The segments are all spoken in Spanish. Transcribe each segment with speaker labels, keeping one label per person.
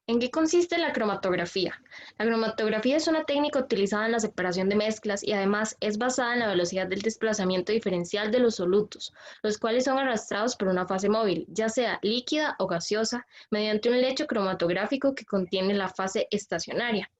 Speaker 1: ¿En qué consiste la cromatografía? La cromatografía es una técnica utilizada en la separación de mezclas y además es basada en la velocidad del desplazamiento diferencial de los solutos, los cuales son arrastrados por una fase móvil, ya sea líquida o gaseosa, mediante un lecho cromatográfico que contiene la fase estacionaria.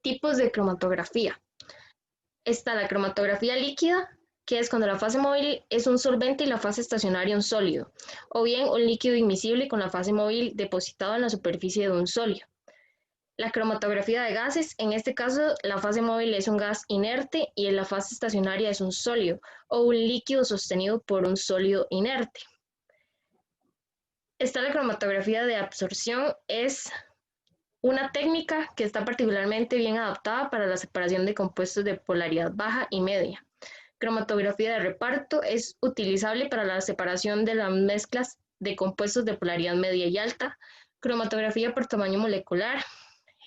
Speaker 1: Tipos de cromatografía. Está la cromatografía líquida, que es cuando la fase móvil es un solvente y la fase estacionaria un sólido, o bien un líquido invisible con la fase móvil depositado en la superficie de un sólido. La cromatografía de gases, en este caso la fase móvil es un gas inerte y en la fase estacionaria es un sólido o un líquido sostenido por un sólido inerte. Está la cromatografía de absorción, es una técnica que está particularmente bien adaptada para la separación de compuestos de polaridad baja y media. Cromatografía de reparto es utilizable para la separación de las mezclas de compuestos de polaridad media y alta. Cromatografía por tamaño molecular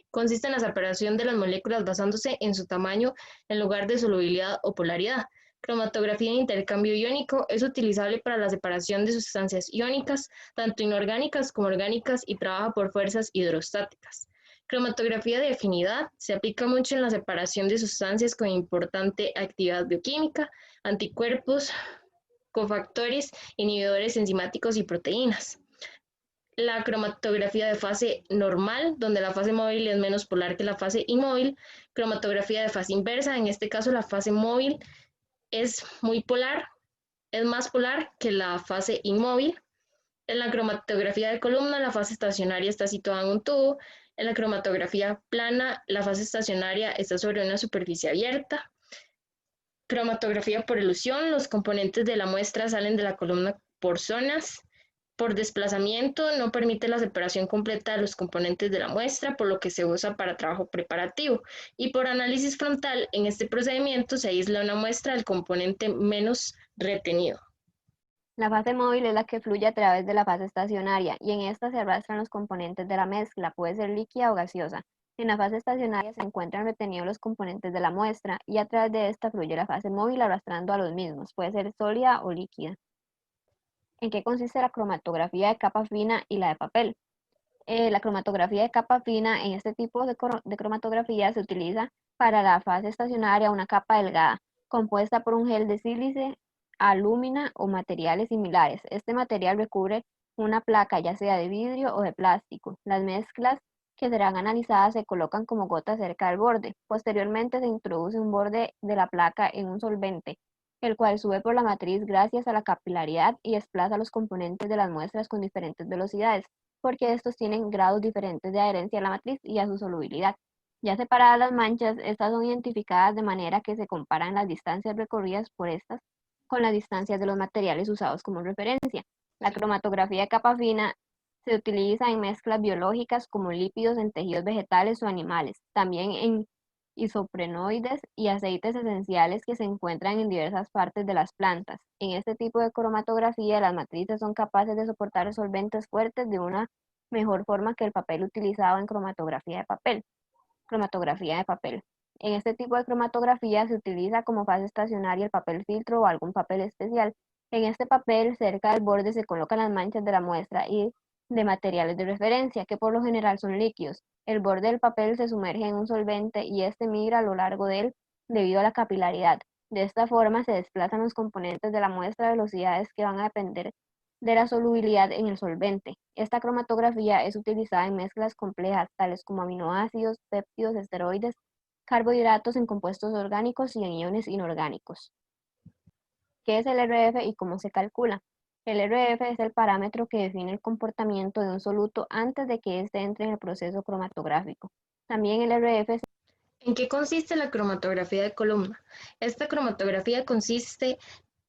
Speaker 1: consiste en la separación de las moléculas basándose en su tamaño en lugar de solubilidad o polaridad. Cromatografía de intercambio iónico es utilizable para la separación de sustancias iónicas, tanto inorgánicas como orgánicas, y trabaja por fuerzas hidrostáticas. Cromatografía de afinidad se aplica mucho en la separación de sustancias con importante actividad bioquímica, anticuerpos, cofactores, inhibidores enzimáticos y proteínas. La cromatografía de fase normal, donde la fase móvil es menos polar que la fase inmóvil. Cromatografía de fase inversa, en este caso la fase móvil es muy polar, es más polar que la fase inmóvil. En la cromatografía de columna, la fase estacionaria está situada en un tubo. En la cromatografía plana, la fase estacionaria está sobre una superficie abierta. Cromatografía por elusión, los componentes de la muestra salen de la columna por zonas. Por desplazamiento, no permite la separación completa de los componentes de la muestra, por lo que se usa para trabajo preparativo. Y por análisis frontal, en este procedimiento se aísla una muestra del componente menos retenido.
Speaker 2: La fase móvil es la que fluye a través de la fase estacionaria y en esta se arrastran los componentes de la mezcla, puede ser líquida o gaseosa. En la fase estacionaria se encuentran retenidos los componentes de la muestra y a través de esta fluye la fase móvil arrastrando a los mismos, puede ser sólida o líquida. ¿En qué consiste la cromatografía de capa fina y la de papel? La cromatografía de capa fina, en este tipo de cromatografía se utiliza para la fase estacionaria una capa delgada, compuesta por un gel de sílice, alúmina o materiales similares. Este material recubre una placa, ya sea de vidrio o de plástico. Las mezclas que serán analizadas se colocan como gotas cerca del borde. Posteriormente se introduce un borde de la placa en un solvente, el cual sube por la matriz gracias a la capilaridad y desplaza los componentes de las muestras con diferentes velocidades, porque estos tienen grados diferentes de adherencia a la matriz y a su solubilidad. Ya separadas las manchas, estas son identificadas de manera que se comparan las distancias recorridas por estas con las distancias de los materiales usados como referencia. La cromatografía de capa fina se utiliza en mezclas biológicas como lípidos en tejidos vegetales o animales, también en isoprenoides y aceites esenciales que se encuentran en diversas partes de las plantas. En este tipo de cromatografía, las matrices son capaces de soportar solventes fuertes de una mejor forma que el papel utilizado en cromatografía de papel. Cromatografía de papel. En este tipo de cromatografía se utiliza como fase estacionaria el papel filtro o algún papel especial. En este papel, cerca del borde se colocan las manchas de la muestra y de materiales de referencia, que por lo general son líquidos. El borde del papel se sumerge en un solvente y este migra a lo largo de él debido a la capilaridad. De esta forma se desplazan los componentes de la muestra a velocidades que van a depender de la solubilidad en el solvente. Esta cromatografía es utilizada en mezclas complejas, tales como aminoácidos, péptidos, esteroides, carbohidratos en compuestos orgánicos y en iones inorgánicos. ¿Qué es el RF y cómo se calcula? El RF es el parámetro que define el comportamiento de un soluto antes de que éste entre en el proceso cromatográfico. También el RF es...
Speaker 1: ¿En qué consiste la cromatografía de columna? Esta cromatografía consiste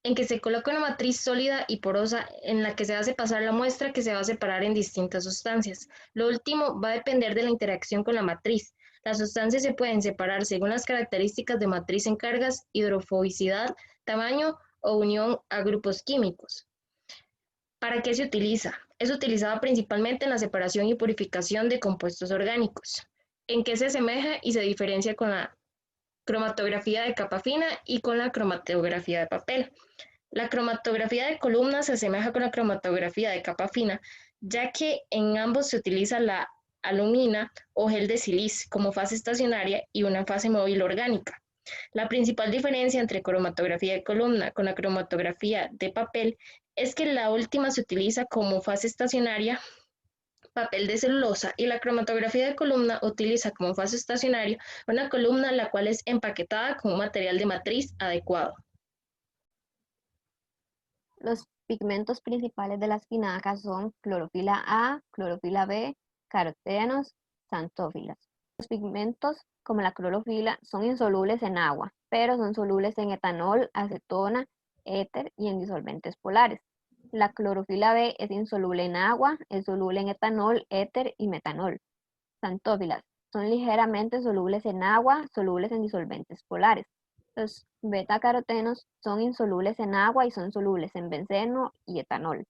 Speaker 1: en que se coloca una matriz sólida y porosa en la que se hace pasar la muestra que se va a separar en distintas sustancias. Lo último va a depender de la interacción con la matriz. Las sustancias se pueden separar según las características de matriz en cargas, hidrofobicidad, tamaño o unión a grupos químicos. ¿Para qué se utiliza? Es utilizada principalmente en la separación y purificación de compuestos orgánicos. ¿En qué se asemeja y se diferencia con la cromatografía de capa fina y con la cromatografía de papel? La cromatografía de columna se asemeja con la cromatografía de capa fina, ya que en ambos se utiliza la alumina o gel de sílice como fase estacionaria y una fase móvil orgánica. La principal diferencia entre cromatografía de columna con la cromatografía de papel es que la última se utiliza como fase estacionaria papel de celulosa y la cromatografía de columna utiliza como fase estacionaria una columna la cual es empaquetada con un material de matriz adecuado.
Speaker 2: Los pigmentos principales de la espinaca son clorofila A, clorofila B, carotenos, xantófilas. Los pigmentos, como la clorofila, son insolubles en agua, pero son solubles en etanol, acetona, éter y en disolventes polares. La clorofila B es insoluble en agua, es soluble en etanol, éter y metanol. Xantófilas son ligeramente solubles en agua, solubles en disolventes polares. Los betacarotenos son insolubles en agua y son solubles en benceno y etanol.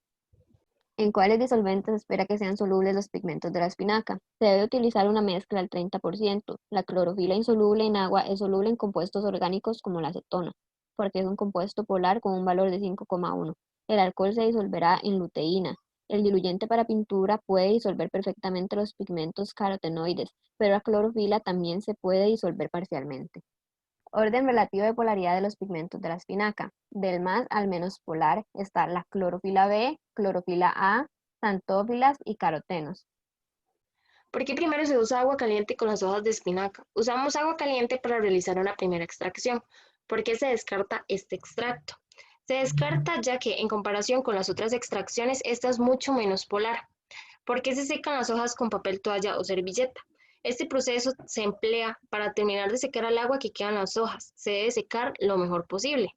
Speaker 2: ¿En cuáles disolventes se espera que sean solubles los pigmentos de la espinaca? Se debe utilizar una mezcla al 30%. La clorofila insoluble en agua es soluble en compuestos orgánicos como la acetona, porque es un compuesto polar con un valor de 5,1. El alcohol se disolverá en luteína. El diluyente para pintura puede disolver perfectamente los pigmentos carotenoides, pero la clorofila también se puede disolver parcialmente. Orden relativo de polaridad de los pigmentos de la espinaca. Del más al menos polar está la clorofila B, clorofila A, xantófilas y carotenos.
Speaker 1: ¿Por qué primero se usa agua caliente con las hojas de espinaca? Usamos agua caliente para realizar una primera extracción. ¿Por qué se descarta este extracto? Se descarta ya que en comparación con las otras extracciones, esta es mucho menos polar. ¿Por qué se secan las hojas con papel toalla o servilleta? Este proceso se emplea para terminar de secar el agua que queda en las hojas. Se debe secar lo mejor posible.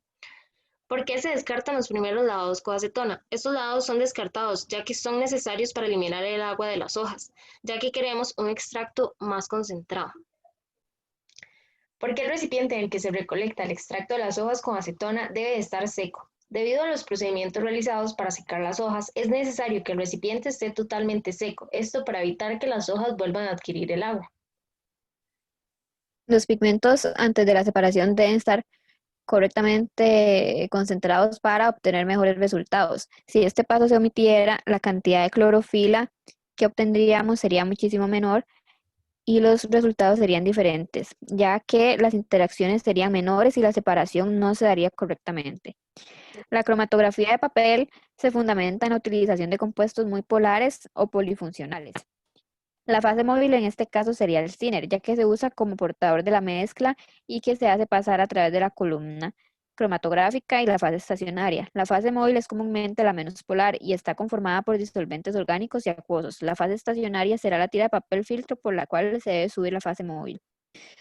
Speaker 1: ¿Por qué se descartan los primeros lavados con acetona? Estos lavados son descartados ya que son necesarios para eliminar el agua de las hojas, ya que queremos un extracto más concentrado. ¿Por qué el recipiente en el que se recolecta el extracto de las hojas con acetona debe estar seco? Debido a los procedimientos realizados para secar las hojas, es necesario que el recipiente esté totalmente seco, esto para evitar que las hojas vuelvan a adquirir el agua.
Speaker 2: Los pigmentos antes de la separación deben estar correctamente concentrados para obtener mejores resultados. Si este paso se omitiera, la cantidad de clorofila que obtendríamos sería muchísimo menor y los resultados serían diferentes, ya que las interacciones serían menores y la separación no se daría correctamente. La cromatografía de papel se fundamenta en la utilización de compuestos muy polares o polifuncionales. La fase móvil en este caso sería el Zener, ya que se usa como portador de la mezcla y que se hace pasar a través de la columna cromatográfica y la fase estacionaria. La fase móvil es comúnmente la menos polar y está conformada por disolventes orgánicos y acuosos. La fase estacionaria será la tira de papel filtro por la cual se debe subir la fase móvil.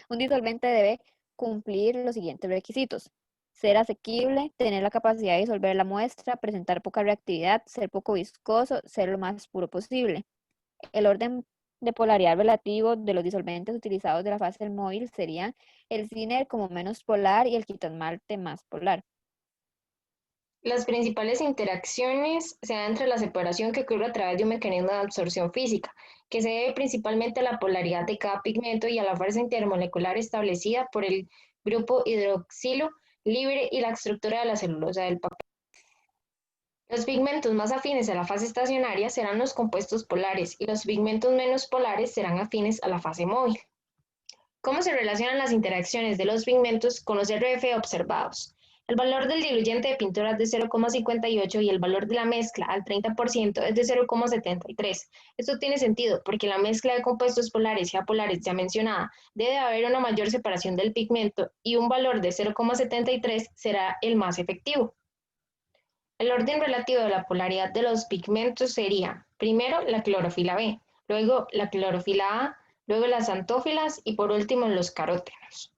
Speaker 2: Un disolvente debe cumplir los siguientes requisitos: ser asequible, tener la capacidad de disolver la muestra, presentar poca reactividad, ser poco viscoso, ser lo más puro posible. El orden de polaridad relativo de los disolventes utilizados de la fase móvil sería el Zener como menos polar y el quitasmalte más polar.
Speaker 1: Las principales interacciones se dan entre la separación que ocurre a través de un mecanismo de absorción física, que se debe principalmente a la polaridad de cada pigmento y a la fuerza intermolecular establecida por el grupo hidroxilo libre y la estructura de la celulosa del papel. Los pigmentos más afines a la fase estacionaria serán los compuestos polares y los pigmentos menos polares serán afines a la fase móvil. ¿Cómo se relacionan las interacciones de los pigmentos con los RF observados? El valor del diluyente de pintura es de 0,58 y el valor de la mezcla al 30% es de 0,73. Esto tiene sentido porque la mezcla de compuestos polares y apolares ya mencionada debe haber una mayor separación del pigmento y un valor de 0,73 será el más efectivo. El orden relativo de la polaridad de los pigmentos sería, primero, la clorofila B, luego la clorofila A, luego las xantófilas y por último los carótenos.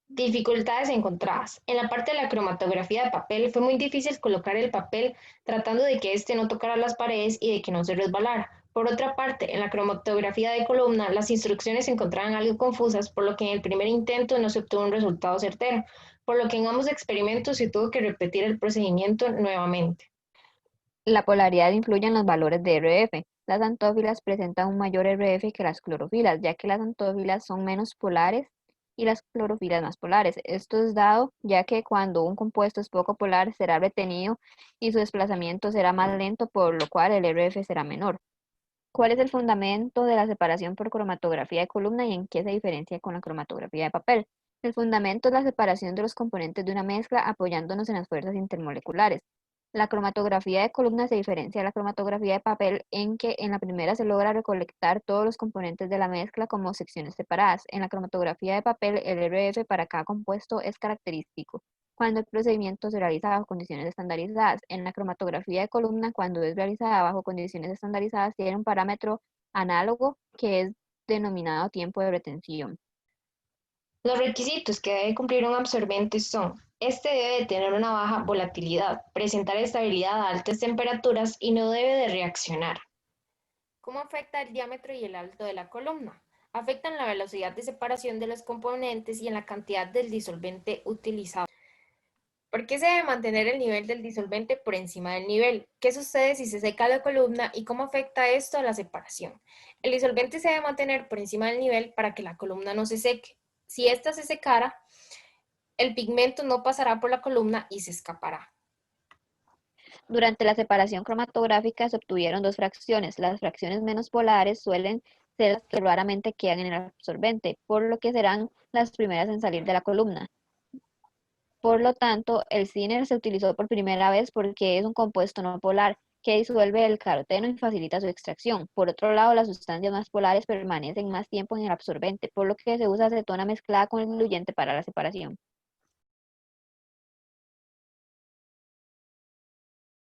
Speaker 1: Dificultades encontradas. En la parte de la cromatografía de papel fue muy difícil colocar el papel tratando de que éste no tocara las paredes y de que no se resbalara. Por otra parte, en la cromatografía de columna, las instrucciones se encontraban algo confusas, por lo que en el primer intento no se obtuvo un resultado certero, por lo que en ambos experimentos se tuvo que repetir el procedimiento nuevamente.
Speaker 2: La polaridad influye en los valores de RF. Las xantófilas presentan un mayor RF que las clorofilas, ya que las xantófilas son menos polares y las clorofilas más polares. Esto es dado ya que cuando un compuesto es poco polar será retenido y su desplazamiento será más lento, por lo cual el RF será menor. ¿Cuál es el fundamento de la separación por cromatografía de columna y en qué se diferencia con la cromatografía de papel? El fundamento es la separación de los componentes de una mezcla apoyándonos en las fuerzas intermoleculares. La cromatografía de columna se diferencia de la cromatografía de papel en que en la primera se logra recolectar todos los componentes de la mezcla como secciones separadas. En la cromatografía de papel, el RF para cada compuesto es característico cuando el procedimiento se realiza bajo condiciones estandarizadas. En la cromatografía de columna, cuando es realizada bajo condiciones estandarizadas, tiene un parámetro análogo que es denominado tiempo de retención.
Speaker 1: Los requisitos que debe cumplir un absorbente son: este debe de tener una baja volatilidad, presentar estabilidad a altas temperaturas y no debe de reaccionar. ¿Cómo afecta el diámetro y el alto de la columna? Afectan la velocidad de separación de los componentes y en la cantidad del disolvente utilizado. ¿Por qué se debe mantener el nivel del disolvente por encima del nivel? ¿Qué sucede si se seca la columna y cómo afecta esto a la separación? El disolvente se debe mantener por encima del nivel para que la columna no se seque. Si ésta se secara, el pigmento no pasará por la columna y se escapará.
Speaker 2: Durante la separación cromatográfica se obtuvieron dos fracciones. Las fracciones menos polares suelen ser las que raramente quedan en el absorbente, por lo que serán las primeras en salir de la columna. Por lo tanto, el Ciner se utilizó por primera vez porque es un compuesto no polar que disuelve el caroteno y facilita su extracción. Por otro lado, las sustancias más polares permanecen más tiempo en el absorbente, por lo que se usa acetona mezclada con el diluyente para la separación.